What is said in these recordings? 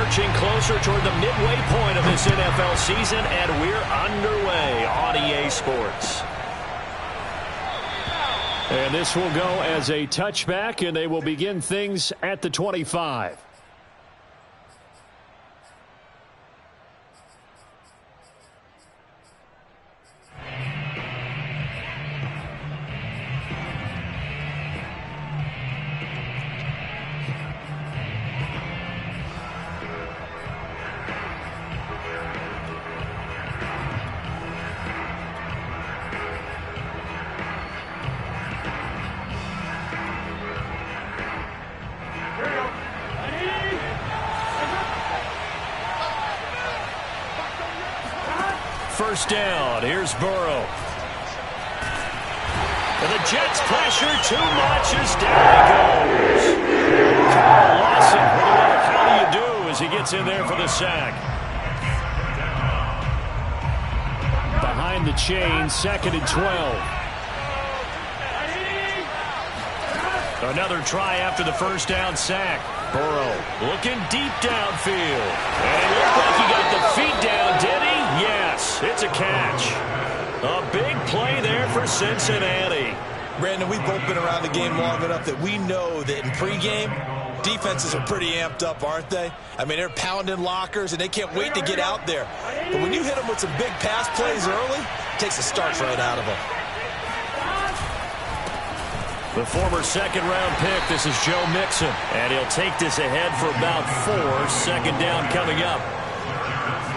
marching closer toward the midway point of this NFL season, and we're underway on EA Sports. And this will go as a touchback, and they will begin things at the 25. First down. Here's Burrow. And the Jets pressure too much as down he goes. Carl Lawson, how do you do as he gets in there for the sack? Behind the chain, 2nd and 12. Another try after the first down sack. Burrow looking deep downfield. And it looked like he got the feet down, did he? Yes, it's a catch. A big play there for Cincinnati. Brandon, we've both been around the game long enough that we know that in pregame, defenses are pretty amped up, aren't they? I mean, they're pounding lockers, and they can't wait to get out there. But when you hit them with some big pass plays early, it takes the starch right out of them. The former second-round pick, this is Joe Mixon. And he'll take this ahead for about 4. Second down coming up.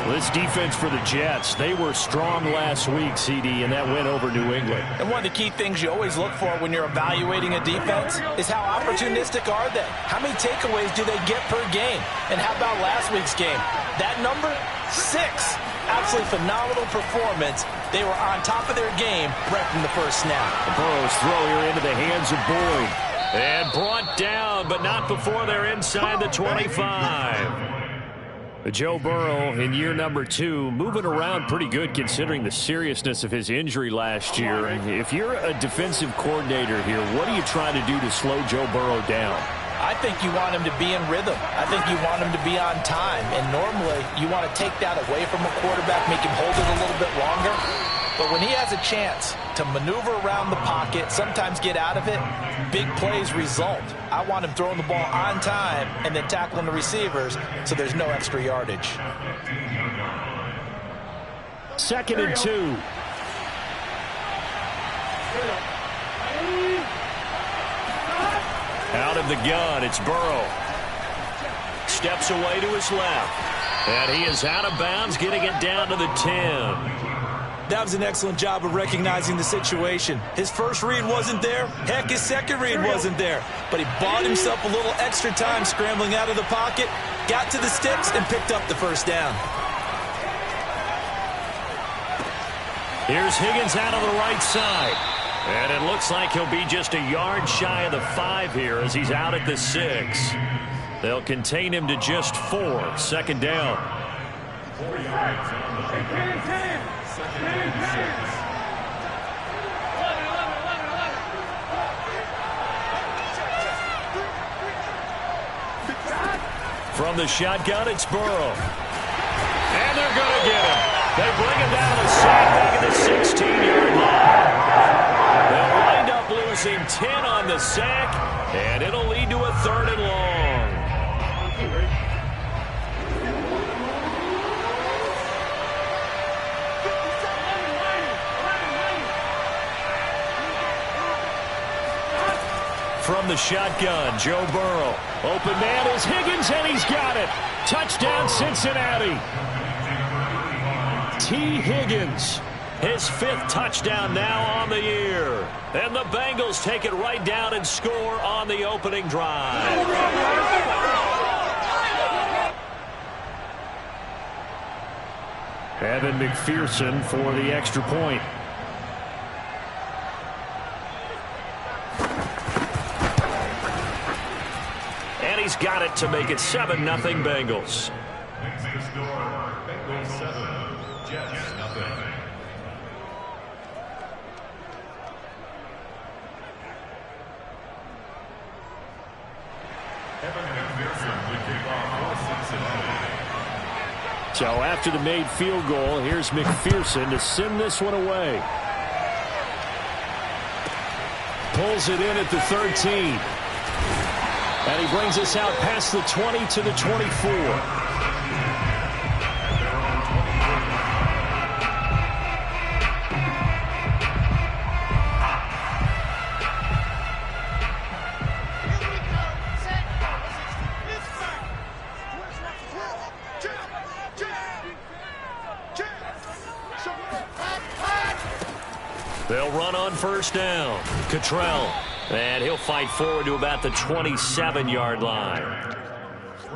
This defense for the Jets, they were strong last week, CD, and that went over New England. And one of the key things you always look for when you're evaluating a defense is how opportunistic are they? How many takeaways do they get per game? And how about last week's game? That number? 6. Absolutely phenomenal performance. They were on top of their game right from the first snap. Burrow's throw here into the hands of Boyd. And brought down, but not before they're inside the 25. Joe Burrow in year number 2, moving around pretty good considering the seriousness of his injury last year. If you're a defensive coordinator here, what are you trying to do to slow Joe Burrow down? I think you want him to be in rhythm. I think you want him to be on time. And normally, you want to take that away from a quarterback, make him hold it a little bit longer. But when he has a chance to maneuver around the pocket, sometimes get out of it, big plays result. I want him throwing the ball on time and then tackling the receivers so there's no extra yardage. 2nd and 2. Out of the gun, it's Burrow. Steps away to his left. And he is out of bounds, getting it down to the 10. That was an excellent job of recognizing the situation. His first read wasn't there. Heck, his second read wasn't there. But he bought himself a little extra time scrambling out of the pocket, got to the sticks, and picked up the first down. Here's Higgins out on the right side. And it looks like he'll be just a yard shy of the 5 here as he's out at the 6. They'll contain him to just 4. Second down. From the shotgun, it's Burrow. And they're going to get him. They bring him down to the sack back at the 16-yard line. They'll wind up losing 10 on the sack, and it'll lead to a 3rd and long. From the shotgun, Joe Burrow. Open man is Higgins, and he's got it. Touchdown, Cincinnati. T. Higgins, his 5th touchdown now on the year. And the Bengals take it right down and score on the opening drive. Evan McPherson for the extra point. He's got it to make it 7-0 Bengals. Next to score, Bengals 7, Jets 0. So after the made field goal, here's McPherson to send this one away. Pulls it in at the 13. And he brings us out past the 20 to the 24. They'll run on first down. Cottrell. And he'll fight forward to about the 27-yard line.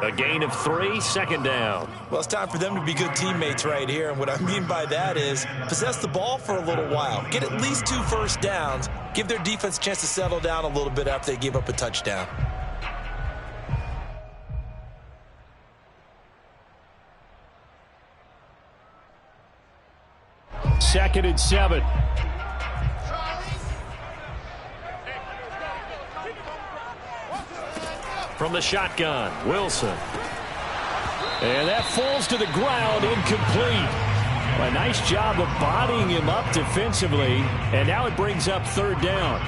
A gain of 3, second down. Well, it's time for them to be good teammates right here. And what I mean by that is possess the ball for a little while. Get at least 2 first downs. Give their defense a chance to settle down a little bit after they give up a touchdown. Second and 7. From the shotgun, Wilson. And that falls to the ground, incomplete. A nice job of bodying him up defensively, and now it brings up third down.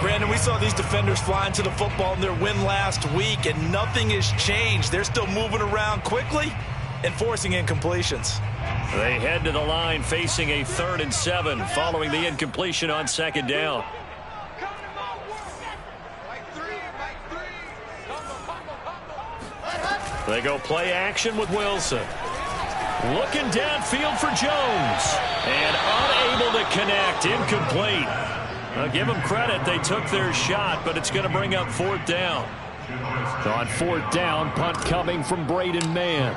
Brandon, we saw these defenders flying to the football in their win last week, and nothing has changed. They're still moving around quickly and forcing incompletions. They head to the line facing a 3rd and 7 following the incompletion on second down. They go play action with Wilson. Looking downfield for Jones. And unable to connect. Incomplete. I'll give them credit. They took their shot, but it's going to bring up 4th down. On 4th down, punt coming from Braden Mann.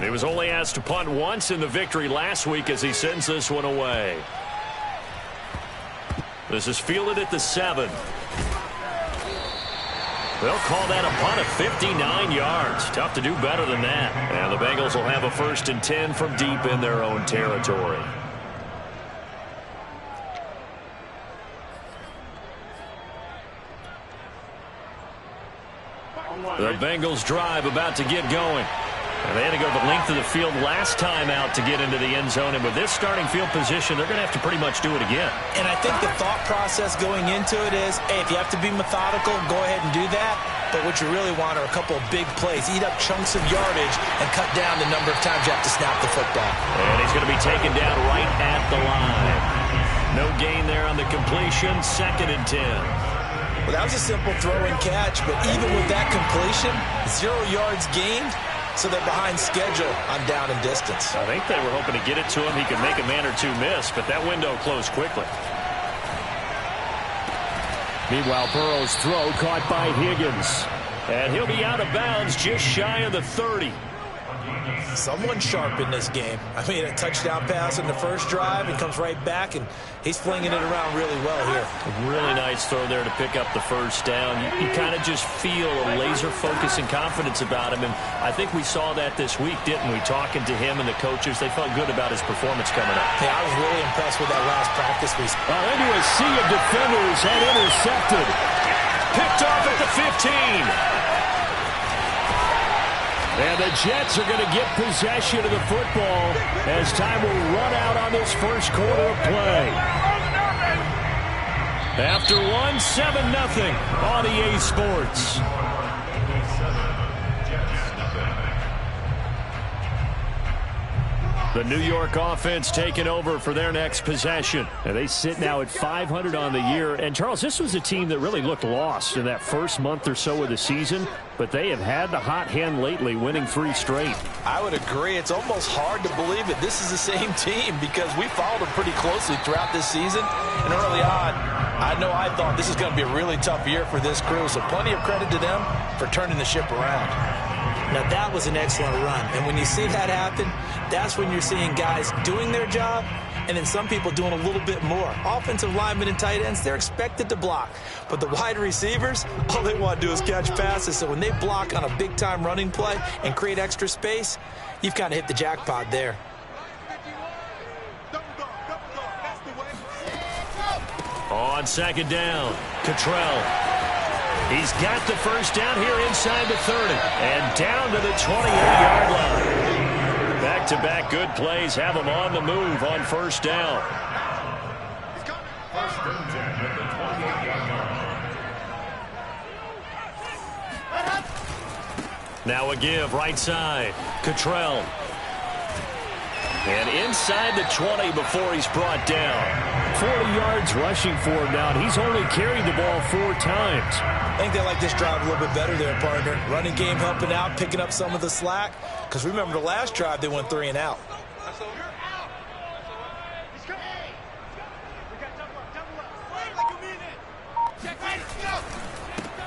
He was only asked to punt once in the victory last week as he sends this one away. This is fielded at the 7. They'll call that a punt of 59 yards. Tough to do better than that. And the Bengals will have a 1st and 10 from deep in their own territory. The Bengals drive about to get going. And they had to go the length of the field last time out to get into the end zone. And with this starting field position, they're going to have to pretty much do it again. And I think the thought process going into it is, hey, if you have to be methodical, go ahead and do that. But what you really want are a couple of big plays. Eat up chunks of yardage and cut down the number of times you have to snap the football. And he's going to be taken down right at the line. No gain there on the completion. 2nd and 10. Well, that was a simple throw and catch, but even with that completion, 0 yards gained. So they're behind schedule on down and distance. I think they were hoping to get it to him. He could make a man or two miss, but that window closed quickly. Meanwhile, Burrow's throw caught by Higgins. And he'll be out of bounds just shy of the 30. Someone sharp in this game. I mean, a touchdown pass in the first drive and comes right back, and he's flinging it around really well here. A really nice throw there to pick up the first down. You kind of just feel a laser focus and confidence about him, and I think we saw that this week, didn't we? Talking to him and the coaches, they felt good about his performance coming up. Yeah, I was really impressed with that last practice we saw. Into a sea of defenders and intercepted. Picked off at the 15. And the Jets are going to get possession of the football as time will run out on this first quarter of play. After 1, 7-0 on EA Sports. The New York offense taking over for their next possession. And they sit now at 500 on the year. And, Charles, this was a team that really looked lost in that first month or so of the season. But they have had the hot hand lately, winning 3 straight. I would agree. It's almost hard to believe that this is the same team because we followed them pretty closely throughout this season. And early on, I thought this is going to be a really tough year for this crew. So plenty of credit to them for turning the ship around. Now, that was an excellent run. And when you see that happen, that's when you're seeing guys doing their job and then some people doing a little bit more. Offensive linemen and tight ends, they're expected to block. But the wide receivers, all they want to do is catch passes. So when they block on a big-time running play and create extra space, you've kind of hit the jackpot there. On second down, Cottrell. He's got the first down here inside the 30 and down to the 28-yard line. Back-to-back good plays have him on the move on first down. Now a give right side. Cottrell. And inside the 20 before he's brought down. 40 yards rushing for him now. He's only carried the ball 4 times. I think they like this drive a little bit better there, partner. Running game helping out, picking up some of the slack. Because remember the last drive, they went 3 and out.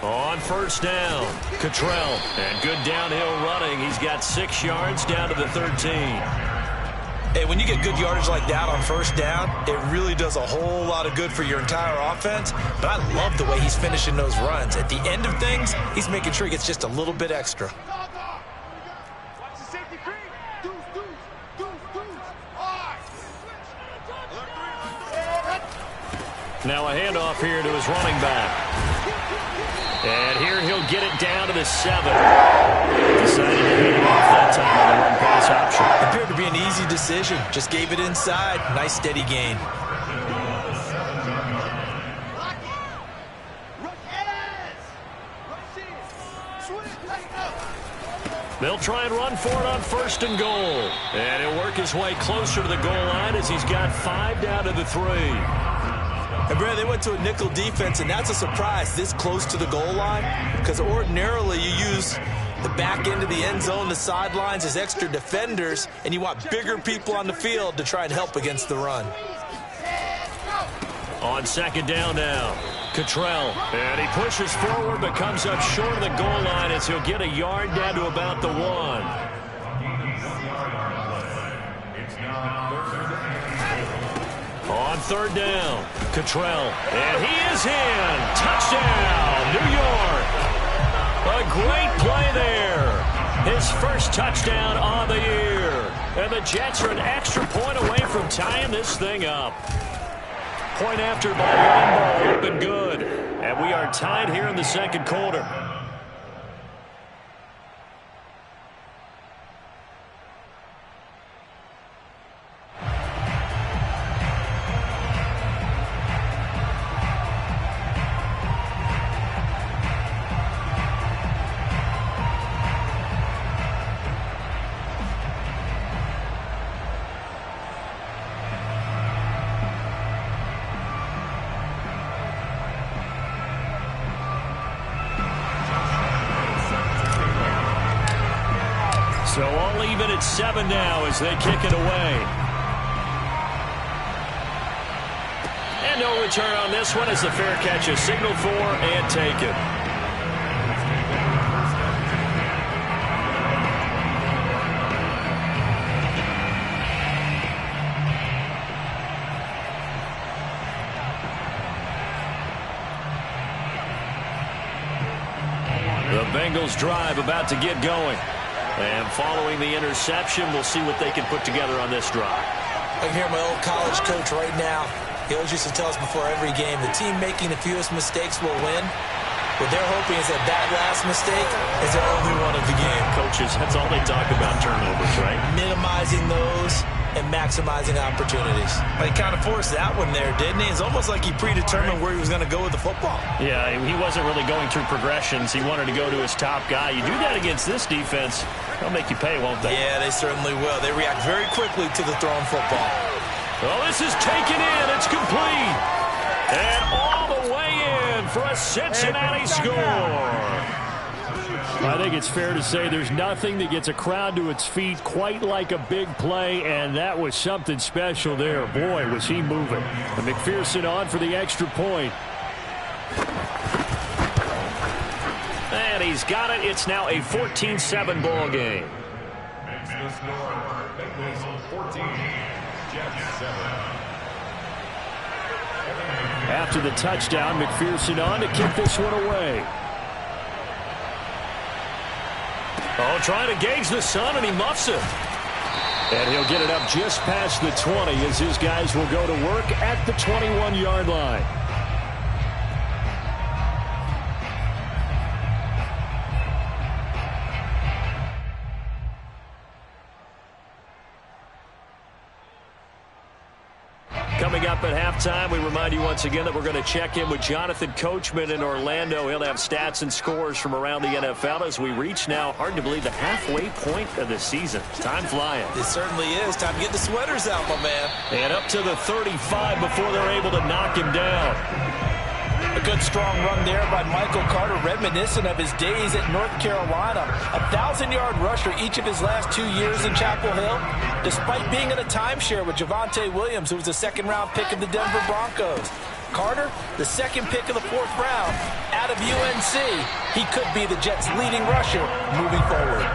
On first down, Cottrell. And good downhill running. He's got 6 yards down to the 13. Hey, when you get good yardage like that on first down, it really does a whole lot of good for your entire offense. But I love the way he's finishing those runs. At the end of things, he's making sure he gets just a little bit extra. Now a handoff here to his running back. And here he'll get it down to the 7. Decided to hand it off that time on the run-pass option. Appeared to be an easy decision. Just gave it inside. Nice, steady gain. They'll try and run for it on first and goal. And he'll work his way closer to the goal line as he's got 5 down to the 3. And, Brad, they went to a nickel defense, and that's a surprise this close to the goal line because ordinarily you use the back end of the end zone, the sidelines as extra defenders, and you want bigger people on the field to try and help against the run. On second down now, Cottrell. And he pushes forward but comes up short of the goal line as he'll get a yard down to about the 1. On third down, Cottrell. And he is in. Touchdown, New York. A great play there. His first touchdown on the year. And the Jets are an extra point away from tying this thing up. Point after by one ball, up and good. And we are tied here in the second quarter. So all even at 7 now as they kick it away. And no return on this one as the fair catch is signaled for and taken. The Bengals drive about to get going. And following the interception, we'll see what they can put together on this drive. I can hear my old college coach right now. He always used to tell us before every game, the team making the fewest mistakes will win. What they're hoping is that last mistake is their only one of the game. Coaches, that's all they talk about, turnovers, right? Minimizing those and maximizing opportunities. But he kind of forced that one there, didn't he? It's almost like he predetermined where he was going to go with the football. Yeah, he wasn't really going through progressions. He wanted to go to his top guy. You do that against this defense, they'll make you pay, won't they? Yeah, they certainly will. They react very quickly to the thrown football. Well, this is taken in. It's complete. And all the way in for a Cincinnati score. I think it's fair to say there's nothing that gets a crowd to its feet quite like a big play, and that was something special there. Boy, was he moving. And McPherson on for the extra point. And he's got it. It's now a 14-7 ball game. Makes the score. Bengals 14, Jets 7. After the touchdown, McPherson on to kick this one away. Oh, trying to gauge the sun, and he muffs it. And he'll get it up just past the 20 as his guys will go to work at the 21-yard line. up at halftime. We remind you once again that we're going to check in with Jonathan Coachman in Orlando. He'll have stats and scores from around the NFL as we reach now, hard to believe, the halfway point of the season. Time flying. It certainly is. Time to get the sweaters out, my man. And up to the 35 before they're able to knock him down. A good strong run there by Michael Carter, reminiscent of his days at North Carolina. A 1,000-yard rusher each of his last 2 years in Chapel Hill, despite being in a timeshare with Javonte Williams, who was a second-round pick of the Denver Broncos. Carter, the second pick of the 4th round, out of UNC. He could be the Jets' leading rusher moving forward.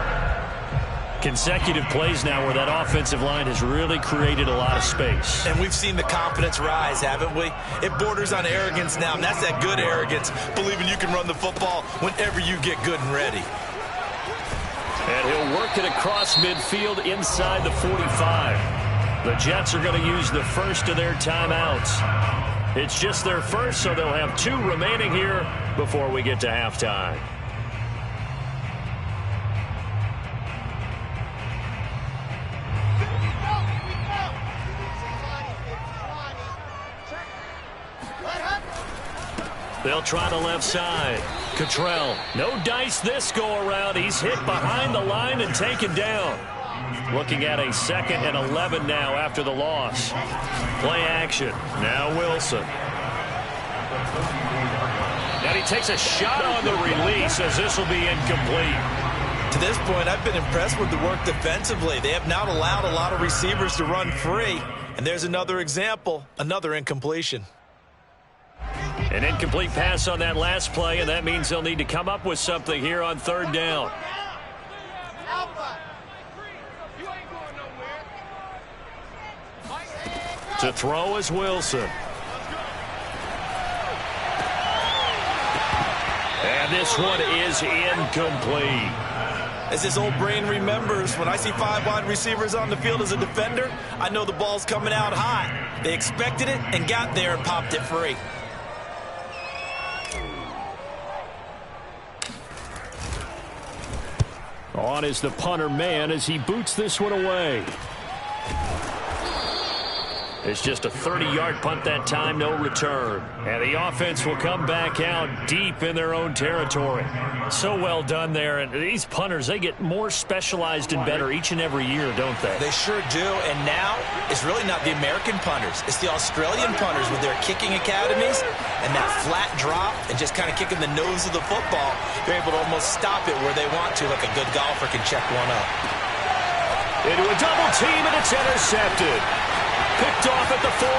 Consecutive plays now where that offensive line has really created a lot of space. And we've seen the confidence rise, haven't we? It borders on arrogance now, and that's that good arrogance, believing you can run the football whenever you get good and ready. And he'll work it across midfield inside the 45. The Jets are going to use the first of their timeouts. It's just their first, so they'll have 2 remaining here before we get to halftime. They'll try the left side. Cottrell, no dice this go-around. He's hit behind the line and taken down. Looking at a 2nd and 11 now after the loss. Play action. Now Wilson. And he takes a shot on the release as this will be incomplete. To this point, I've been impressed with the work defensively. They have not allowed a lot of receivers to run free. And there's another example, another incompletion. An incomplete pass on that last play, and that means they'll need to come up with something here on 3rd down. To throw is Wilson. And this one is incomplete. As his old brain remembers, when I see 5 wide receivers on the field as a defender, I know the ball's coming out hot. They expected it and got there and popped it free. On is the punter man as he boots this one away. It's just a 30-yard punt that time, no return. And the offense will come back out deep in their own territory. So well done there. And these punters, they get more specialized and better each and every year, don't they? They sure do. And now it's really not the American punters. It's the Australian punters with their kicking academies and that flat drop and just kind of kicking the nose of the football. They're able to almost stop it where they want to, like a good golfer can check one up. Into a double team, and it's intercepted. Picked off at the 40.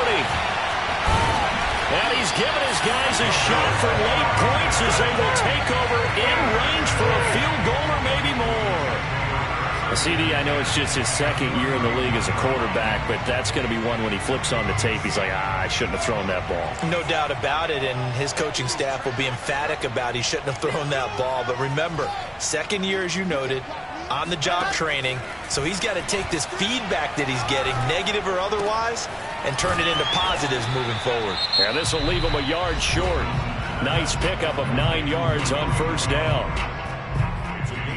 And he's given his guys a shot for late points as they will take over in range for a field goal or maybe more. CD, I know it's just his 2nd year in the league as a quarterback, but that's going to be one when he flips on the tape, he's like, I shouldn't have thrown that ball. No doubt about it, and his coaching staff will be emphatic about he shouldn't have thrown that ball. But remember, 2nd year, as you noted, on-the-job training, so he's got to take this feedback that he's getting, negative or otherwise, and turn it into positives moving forward. And this will leave him a yard short. Nice pickup of 9 yards on 1st down.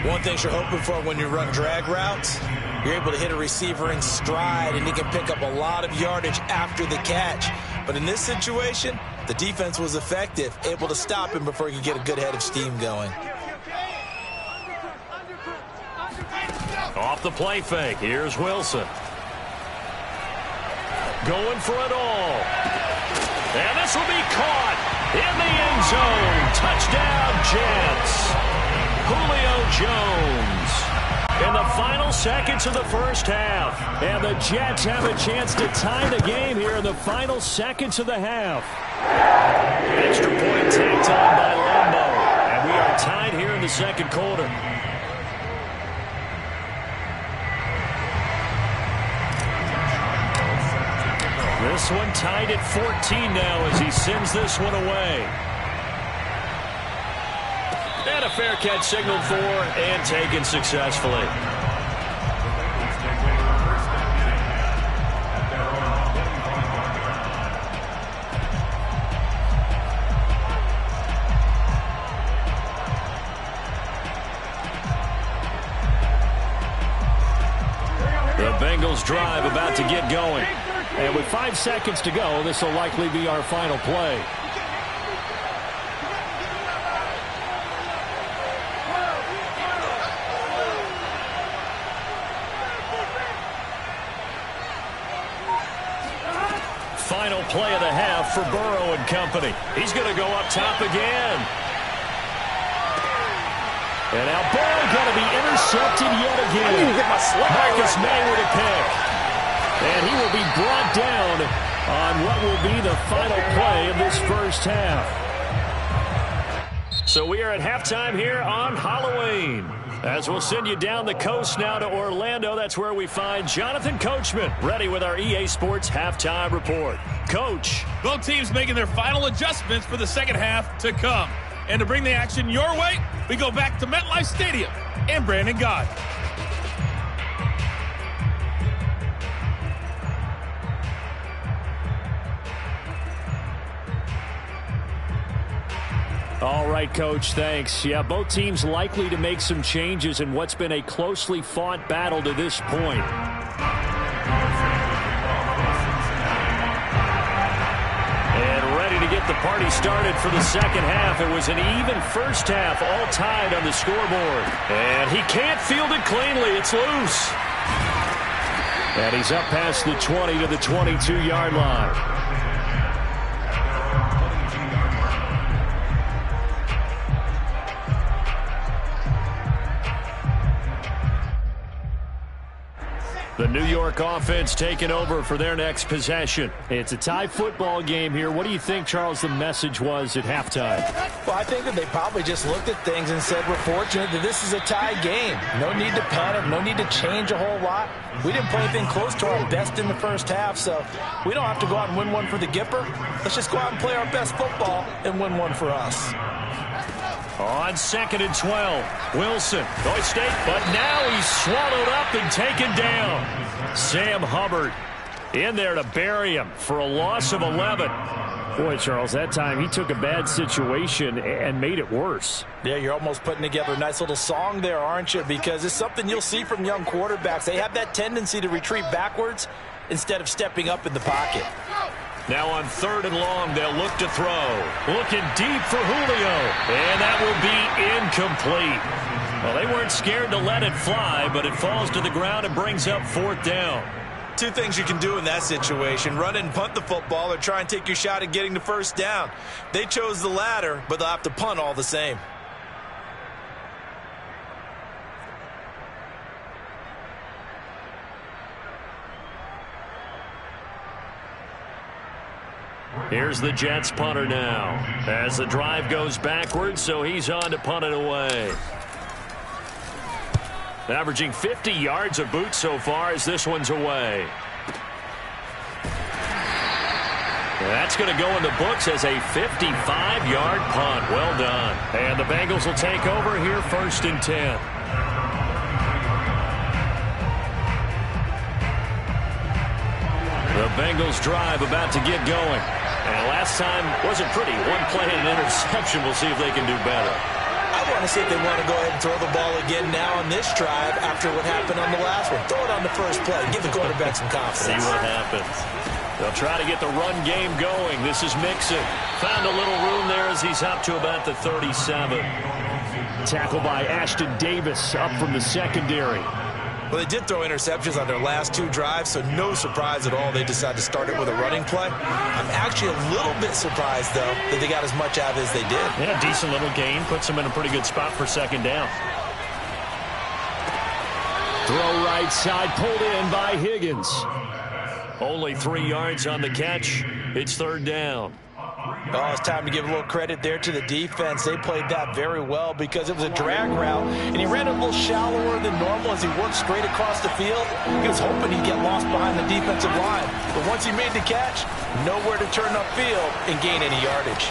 One thing you're hoping for when you run drag routes, you're able to hit a receiver in stride, and he can pick up a lot of yardage after the catch. But in this situation, the defense was effective, able to stop him before he could get a good head of steam going. Off the play fake, here's Wilson. Going for it all. And this will be caught in the end zone. Touchdown, Jets. Julio Jones. In the final seconds of the 1st half. And the Jets have a chance to tie the game here in the final seconds of the half. Extra point tacked on by Lambeau. And we are tied here in the 2nd quarter. This one tied at 14 now as he sends this one away. And a fair catch signaled for and taken successfully. The Bengals drive about to get going. And with 5 seconds to go, this will likely be our final play. Final play of the half for Burrow and company. He's going to go up top again. And now Burrow going to be intercepted yet again. I need to get my slide Marcus right May with a pick. And he will be brought down on what will be the final play of this first half. So we are at halftime here on Halloween. As we'll send you down the coast now to Orlando, that's where we find Jonathan Coachman, ready with our EA Sports halftime report. Coach. Both teams making their final adjustments for the second half to come. And to bring the action your way, we go back to MetLife Stadium and Brandon Gott. All right, Coach, thanks. Yeah, both teams likely to make some changes in what's been a closely fought battle to this point. And ready to get the party started for the second half. It was an even first half, all tied on the scoreboard. And he can't field it cleanly. It's loose. And he's up past the 20 to the 22-yard line. The New York offense taking over for their next possession. It's a tie football game here. What do you think, Charles, the message was at halftime? Well, I think that they probably just looked at things and said, we're fortunate that this is a tie game. No need to panic. No need to change a whole lot. We didn't play anything close to our best in the first half, so we don't have to go out and win one for the Gipper. Let's just go out and play our best football and win one for us. On 2nd and 12, Wilson, Illinois State, but now he's swallowed up and taken down. Sam Hubbard in there to bury him for a loss of 11. Boy, Charles, that time he took a bad situation and made it worse. Yeah, you're almost putting together a nice little song there, aren't you? Because it's something you'll see from young quarterbacks. They have that tendency to retreat backwards instead of stepping up in the pocket. Now on 3rd and long, they'll look to throw. Looking deep for Julio. And that will be incomplete. Well, they weren't scared to let it fly, but it falls to the ground and brings up 4th down. Two things you can do in that situation: run and punt the football, or try and take your shot at getting the first down. They chose the latter, but they'll have to punt all the same. Here's the Jets punter now as the drive goes backwards, so he's on to punt it away. Averaging 50 yards of boot so far as this one's away. That's going to go in the books as a 55-yard punt. Well done. And the Bengals will take over here 1st and 10. The Bengals drive about to get going. And last time wasn't pretty. One play and an interception. We'll see if they can do better. I want to see if they want to go ahead and throw the ball again now on this drive after what happened on the last one. Throw it on the first play. Give the quarterback some confidence. See what happens. They'll try to get the run game going. This is Mixon. Found a little room there as he's up to about the 37. Tackle by Ashton Davis up from the secondary. Well, they did throw interceptions on their last 2 drives, so no surprise at all they decided to start it with a running play. I'm actually a little bit surprised, though, that they got as much out of it as they did. Yeah, decent little gain. Puts them in a pretty good spot for 2nd down. Throw right side, pulled in by Higgins. Only 3 yards on the catch. It's 3rd down. Oh, it's time to give a little credit there to the defense. They played that very well because it was a drag route, and he ran a little shallower than normal as he worked straight across the field. He was hoping he'd get lost behind the defensive line. But once he made the catch, nowhere to turn upfield and gain any yardage.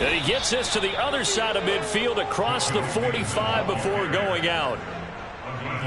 And he gets this to the other side of midfield across the 45 before going out.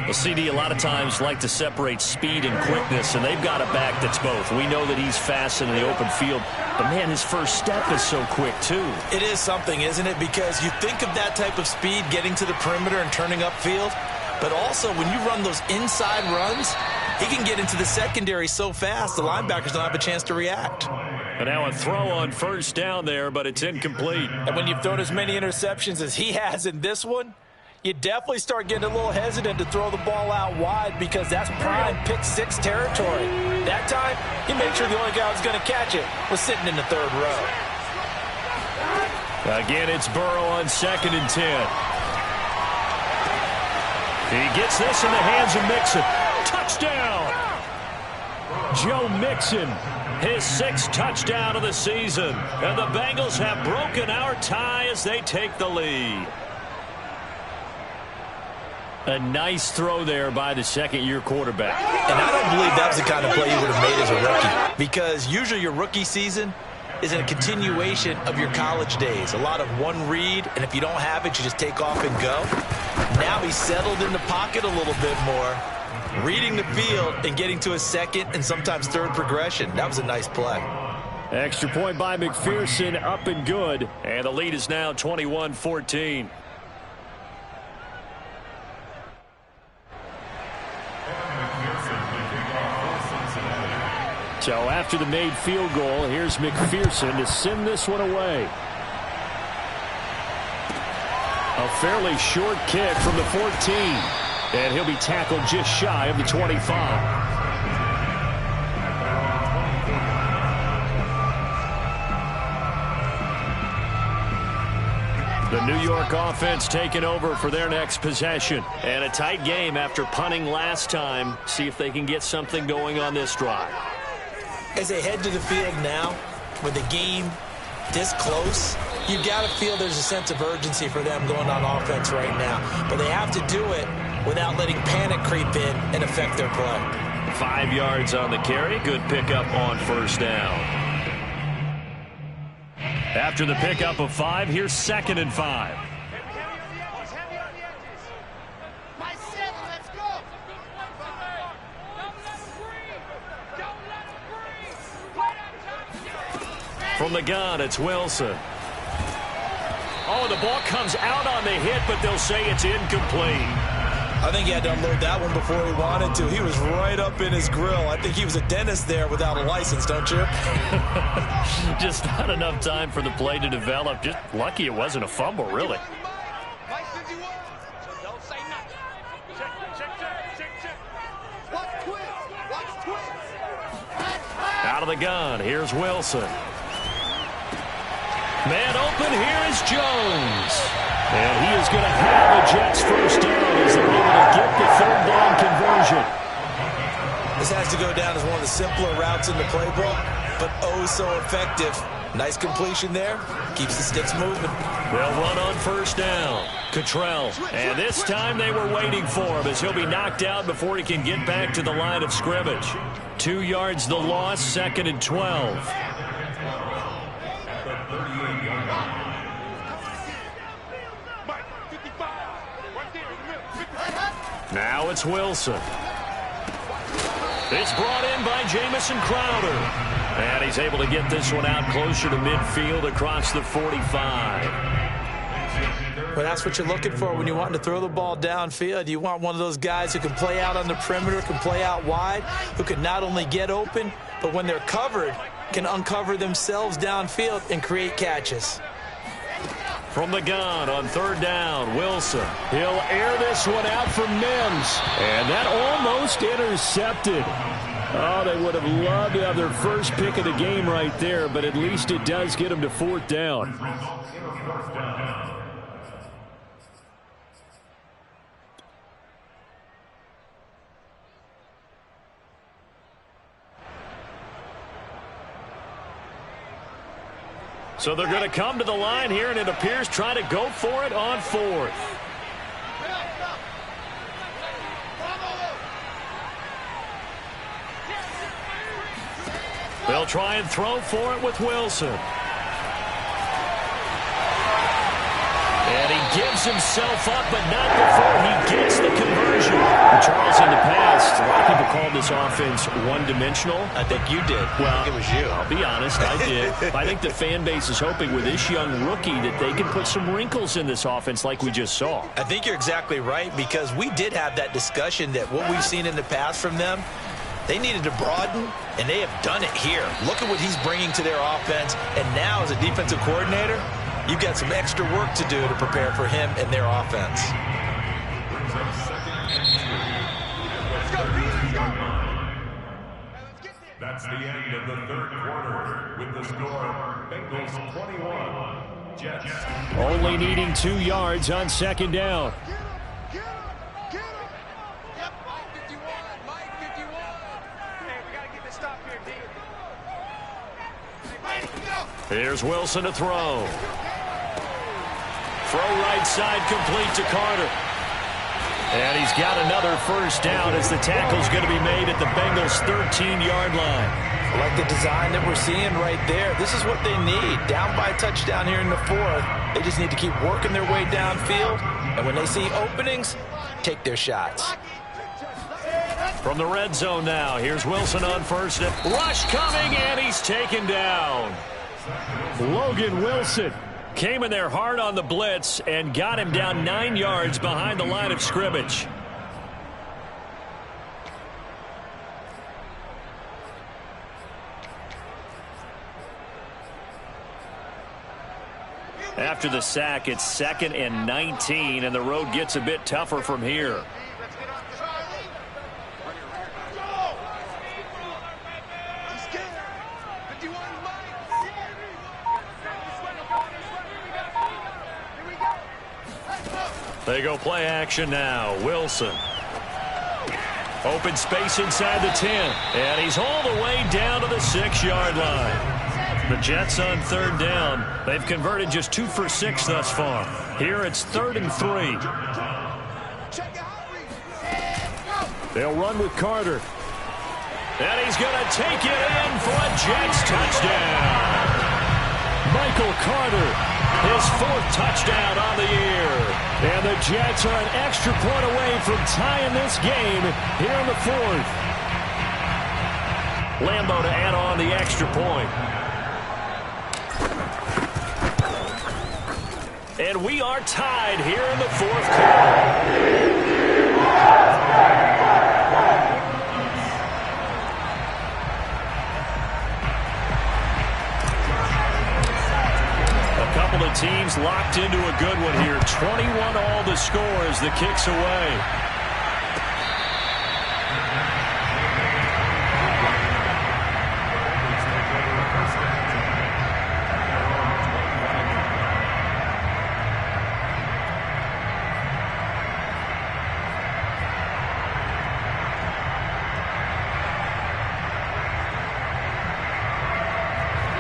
Well, CD a lot of times like to separate speed and quickness, and they've got a back that's both. We know that he's fast in the open field, but, man, his first step is so quick, too. It is something, isn't it? Because you think of that type of speed getting to the perimeter and turning upfield, but also when you run those inside runs, He can get into the secondary so fast, the linebackers don't have a chance to react. And now a throw on first down there, but it's incomplete. And when you've thrown as many interceptions as he has in this one, you definitely start getting a little hesitant to throw the ball out wide because that's prime pick six territory. That time, he made sure the only guy who was going to catch it was sitting in the third row. Again, it's Burrow on 2nd and 10. He gets this in the hands of Mixon. Touchdown! Joe Mixon, his 6th touchdown of the season. And the Bengals have broken our tie as they take the lead. A nice throw there by the second-year quarterback. And I don't believe that was the kind of play you would have made as a rookie. Because usually your rookie season is a continuation of your college days. A lot of one read, and if you don't have it, you just take off and go. Now he's settled in the pocket a little bit more, reading the field and getting to a second and sometimes third progression. That was a nice play. Extra point by McPherson, up and good. And the lead is now 21-14. So after the made field goal, here's McPherson to send this one away. A fairly short kick from the 14. And he'll be tackled just shy of the 25. The New York offense taking over for their next possession. And a tight game after punting last time. See if they can get something going on this drive. As they head to the field now, with the game this close, you've got to feel there's a sense of urgency for them going on offense right now. But they have to do it without letting panic creep in and affect their play. 5 yards on the carry. Good pickup on first down. After the pickup of 5, here's 2nd and 5. From the gun, it's Wilson. Oh, the ball comes out on the hit, but they'll say it's incomplete. I think he had to unload that one before he wanted to. He was right up in his grill. I think he was a dentist there without a license, don't you? Just not enough time for the play to develop. Just lucky it wasn't a fumble, really. Out of the gun, here's Wilson. Man open, here is Jones. And he is going to have a Jets first down as they're able to get the third down conversion. This has to go down as one of the simpler routes in the playbook, but oh so effective. Nice completion there. Keeps the sticks moving. They'll run on first down. Cottrell. And this time they were waiting for him as he'll be knocked out before he can get back to the line of scrimmage. 2 yards the loss, 2nd and 12. Now it's Wilson. It's brought in by Jamison Crowder. And he's able to get this one out closer to midfield across the 45. Well, that's what you're looking for when you want to throw the ball downfield. You want one of those guys who can play out on the perimeter, can play out wide, who can not only get open, but when they're covered, can uncover themselves downfield and create catches. From the gun on third down, Wilson. He'll air this one out for Mims. And that almost intercepted. Oh, they would have loved to have their first pick of the game right there, but at least it does get them to 4th down. So they're going to come to the line here, and it appears trying to go for it on 4th. They'll try and throw for it with Wilson. And he gives himself up, but not before he gets the conversion. And Charles, in the past, a lot of people called this offense one-dimensional. I think you did. Well, I think it was you. I'll be honest, I did. I think the fan base is hoping with this young rookie that they can put some wrinkles in this offense like we just saw. I think you're exactly right, because we did have that discussion that what we've seen in the past from them They needed to broaden, and they have done it here. Look at what he's bringing to their offense. And now, as a defensive coordinator, you've got some extra work to do to prepare for him and their offense. That's the end of the third quarter with the score Bengals 21, Jets. Only needing 2 yards on second down. Here's Wilson to throw. Throw right side complete to Carter. And he's got another first down as the tackle's going to be made at the Bengals' 13-yard line. I like the design that we're seeing right there. This is what they need. Down by a touchdown here in the fourth. They just need to keep working their way downfield. And when they see openings, take their shots. From the red zone now, here's Wilson on first. Rush coming, and he's taken down. Logan Wilson came in there hard on the blitz and got him down 9 yards behind the line of scrimmage. After the sack, it's 2nd and 19, and the road gets a bit tougher from here. They go play action now. Wilson. Open space inside the 10. And he's all the way down to the 6-yard line. The Jets on third down. They've converted just 2 for 6 thus far. Here it's 3rd and 3. They'll run with Carter. And he's going to take it in for a Jets touchdown. Michael Carter. His 4th touchdown on the year. And the Jets are an extra point away from tying this game here in the 4th. Lambo to add on the extra point. And we are tied here in the 4th quarter. Couple of teams locked into a good one here. 21 all the score as the kick's away.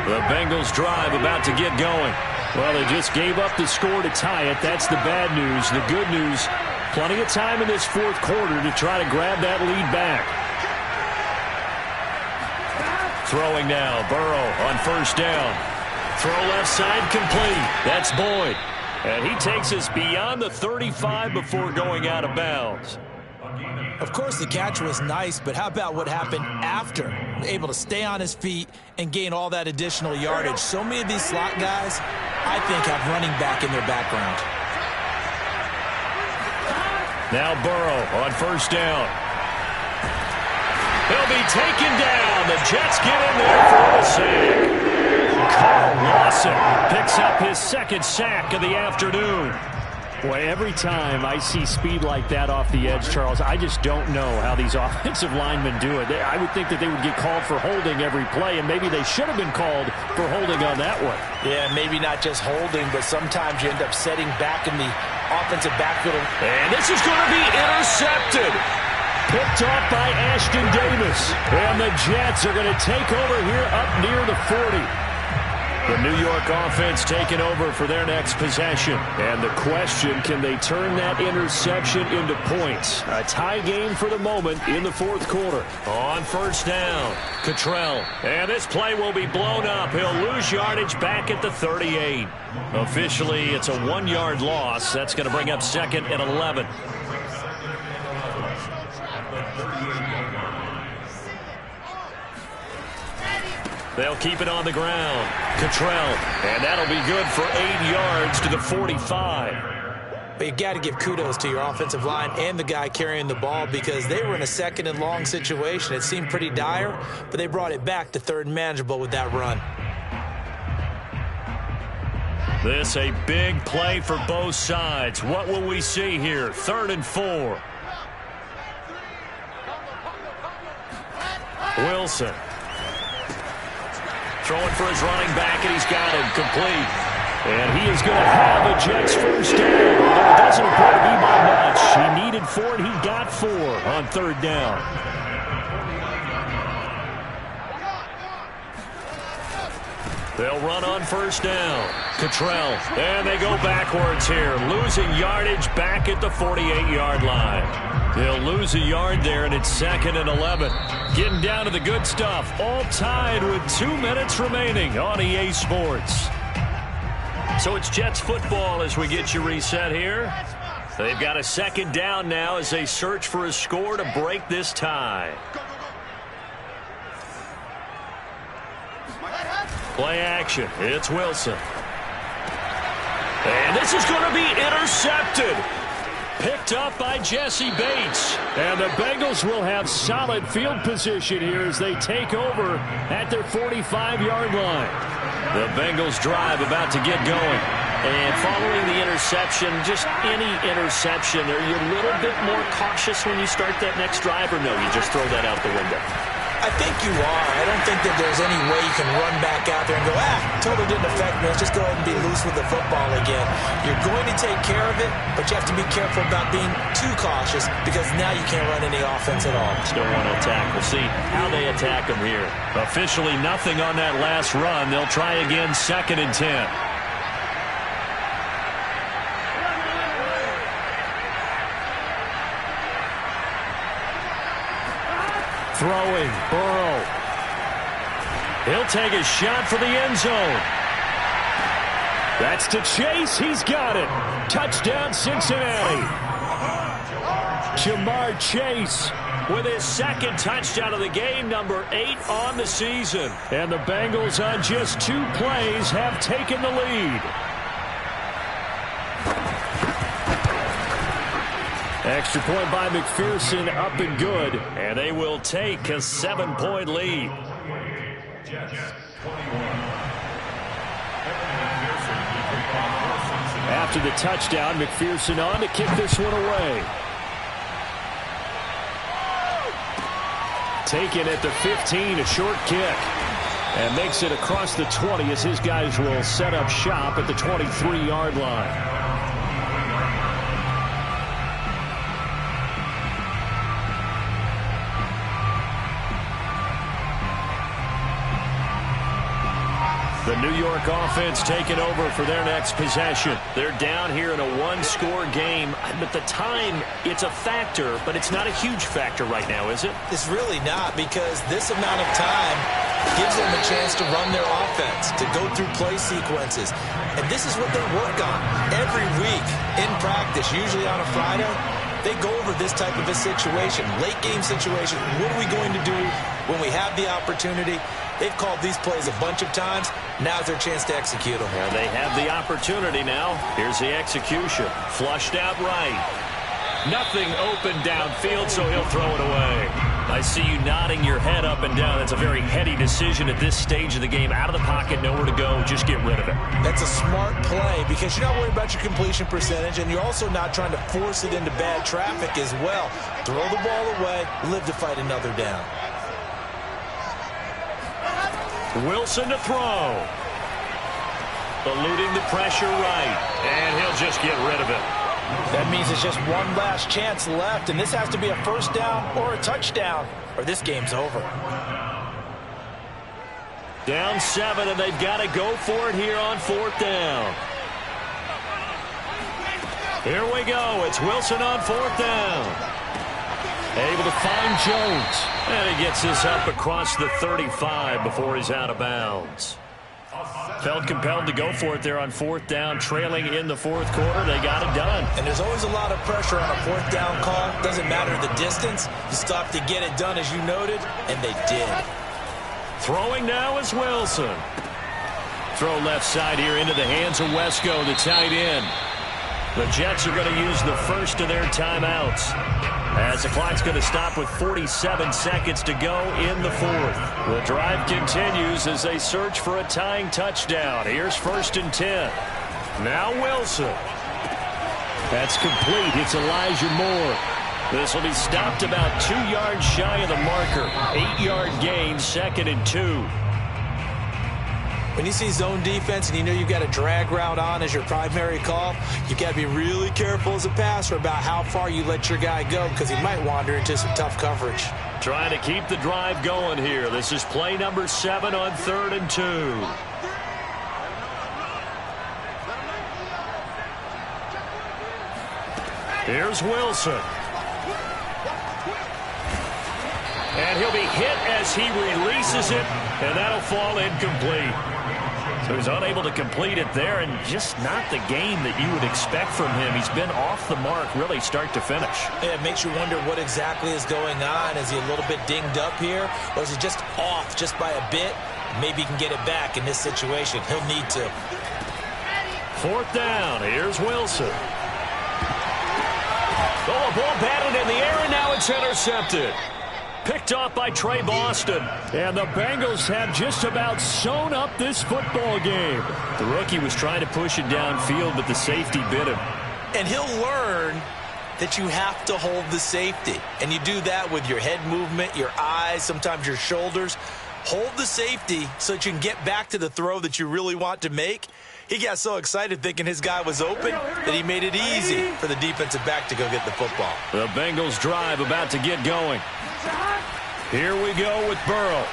The Bengals drive about to get going. Well, they just gave up the score to tie it. That's the bad news. The good news, plenty of time in this 4th quarter to try to grab that lead back. Throwing now, Burrow on first down. Throw left side complete. That's Boyd. And he takes us beyond the 35 before going out of bounds. Of course, the catch was nice, but how about what happened after? Able to stay on his feet and gain all that additional yardage. So many of these slot guys, I think, have running back in their background. Now Burrow on first down. He'll be taken down. The Jets get in there for the sack. Carl Lawson picks up his 2nd sack of the afternoon. Boy, every time I see speed like that off the edge, Charles, I just don't know how these offensive linemen do it. I would think that they would get called for holding every play, and maybe they should have been called for holding on that one. Yeah, maybe not just holding, but sometimes you end up setting back in the offensive backfield. And this is going to be intercepted. Picked off by Ashton Davis. And the Jets are going to take over here up near the 40. The New York offense taking over for their next possession. And the question, can they turn that interception into points? A tie game for the moment in the 4th quarter. On first down, Cottrell. And this play will be blown up. He'll lose yardage back at the 38. Officially, it's a 1-yard loss. That's going to bring up 2nd and 11. They'll keep it on the ground. Cottrell, and that'll be good for 8 yards to the 45. But you got to give kudos to your offensive line and the guy carrying the ball because they were in a second and long situation. It seemed pretty dire, but they brought it back to third and manageable with that run. This a big play for both sides. What will we see here? 3rd and 4. Wilson. Throwing for his running back, and he's got him complete. And he is going to have a Jets first down. Although it doesn't appear to be by much. He needed 4, and he got 4 on 3rd down. They'll run on 1st down. Cottrell. And they go backwards here. Losing yardage back at the 48-yard line. He'll lose a yard there, and it's 2nd and 11. Getting down to the good stuff. All tied with 2 minutes remaining on EA Sports. So it's Jets football as we get you reset here. They've got a 2nd down now as they search for a score to break this tie. Play action. It's Wilson. And this is going to be intercepted. Picked up by Jesse Bates. And the Bengals will have solid field position here as they take over at their 45-yard line. The Bengals drive about to get going. And following the interception, just any interception, are you a little bit more cautious when you start that next drive, or no, you just throw that out the window? I think you are. I don't think that there's any way you can run back out there and go, totally didn't affect me. Let's just go ahead and be loose with the football again. You're going to take care of it, but you have to be careful about being too cautious because now you can't run any offense at all. Still want to attack. We'll see how they attack them here. Officially nothing on that last run. They'll try again 2nd and 10. Throwing, Burrow. He'll take a shot for the end zone. That's to Chase. He's got it. Touchdown, Cincinnati. Jamar Chase with his 2nd touchdown of the game, number 8 on the season. And the Bengals on just 2 plays have taken the lead. Extra point by McPherson, up and good. And they will take a 7-point lead. After the touchdown, McPherson on to kick this one away. Taken at the 15, a short kick. And makes it across the 20 as his guys will set up shop at the 23-yard line. The New York offense taking over for their next possession. They're down here in a 1-score game. But the time, it's a factor, but it's not a huge factor right now, is it? It's really not because this amount of time gives them a chance to run their offense, to go through play sequences. And this is what they work on every week in practice, usually on a Friday. They go over this type of a situation, late game situation. What are we going to do when we have the opportunity? They've called these plays a bunch of times. Now's their chance to execute them. Well, they have the opportunity now. Here's the execution. Flushed out right. Nothing open downfield, so he'll throw it away. I see you nodding your head up and down. That's a very heady decision at this stage of the game. Out of the pocket, nowhere to go. Just get rid of it. That's a smart play because you're not worried about your completion percentage, and you're also not trying to force it into bad traffic as well. Throw the ball away, live to fight another down. Wilson to throw. Eluding the pressure right. And he'll just get rid of it. That means it's just one last chance left, and this has to be a first down or a touchdown, or this game's over. Down 7, and they've got to go for it here on 4th down. Here we go. It's Wilson on 4th down. Able to find Jones. And he gets this up across the 35 before he's out of bounds. Felt compelled to go for it there on 4th down, trailing in the 4th quarter. They got it done. And there's always a lot of pressure on a 4th down call. Doesn't matter the distance. You stop to get it done, as you noted, and they did. Throwing now is Wilson. Throw left side here into the hands of Wesco, the tight end. The Jets are going to use the first of their timeouts, as the clock's going to stop with 47 seconds to go in the fourth. The drive continues as they search for a tying touchdown. Here's 1st and 10. Now Wilson. That's complete. It's Elijah Moore. This will be stopped about 2 yards shy of the marker. 8-yard gain, 2nd and 2. When you see zone defense and you know you've got a drag route on as your primary call, you've got to be really careful as a passer about how far you let your guy go, because he might wander into some tough coverage. Trying to keep the drive going here. This is play number 7 on 3rd and 2. Here's Wilson. And he'll be hit as he releases it, and that'll fall incomplete. So he's unable to complete it there, and just not the game that you would expect from him. He's been off the mark really start to finish. Yeah, it makes you wonder what exactly is going on. Is he a little bit dinged up here, or is he just off just by a bit? Maybe he can get it back in this situation. He'll need to. 4th down. Here's Wilson. Oh, a ball batted in the air, and now it's intercepted. Picked off by Trey Boston. And the Bengals have just about sewn up this football game. The rookie was trying to push it downfield, but the safety bit him. And he'll learn that you have to hold the safety. And you do that with your head movement, your eyes, sometimes your shoulders. Hold the safety so that you can get back to the throw that you really want to make. He got so excited thinking his guy was open that he made it easy for the defensive back to go get the football. The Bengals drive about to get going. Here we go with Burrow.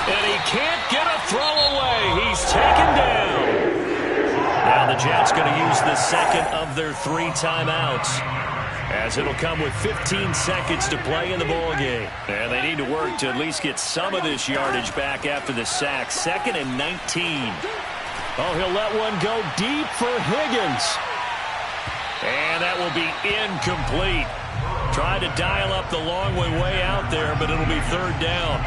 And he can't get a throw away. He's taken down. Now the Jets going to use the second of their 3 timeouts, as it'll come with 15 seconds to play in the ball game. And they need to work to at least get some of this yardage back after the sack. 2nd and 19. Oh, he'll let one go deep for Higgins. And that will be incomplete. Tried to dial up the long way out there, but it'll be 3rd down.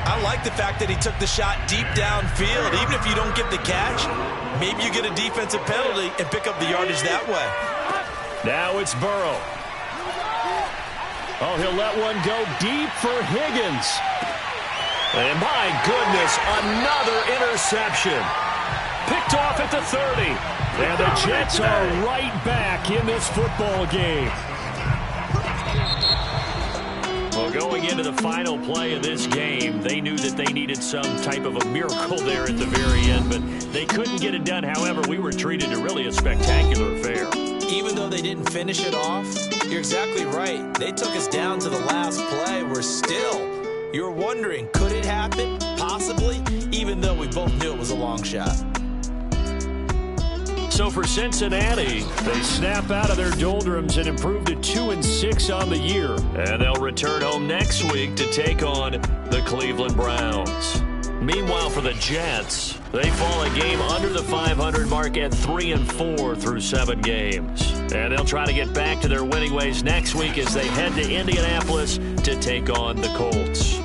I like the fact that he took the shot deep downfield. Even if you don't get the catch, maybe you get a defensive penalty and pick up the yardage that way. Now it's Burrow. Oh, he'll let one go deep for Higgins. And my goodness, another interception. Picked off at the 30. And the Jets are right back in this football game. Well, going into the final play of this game, they knew that they needed some type of a miracle there at the very end, but they couldn't get it done. However, we were treated to really a spectacular affair. Even though they didn't finish it off, you're exactly right. They took us down to the last play. We're still, you're wondering, could it happen? Possibly, even though we both knew it was a long shot. So for Cincinnati, they snap out of their doldrums and improve to 2-6 on the year. And they'll return home next week to take on the Cleveland Browns. Meanwhile, for the Jets, they fall a game under the 500 mark at 3-4 through 7 games. And they'll try to get back to their winning ways next week as they head to Indianapolis to take on the Colts.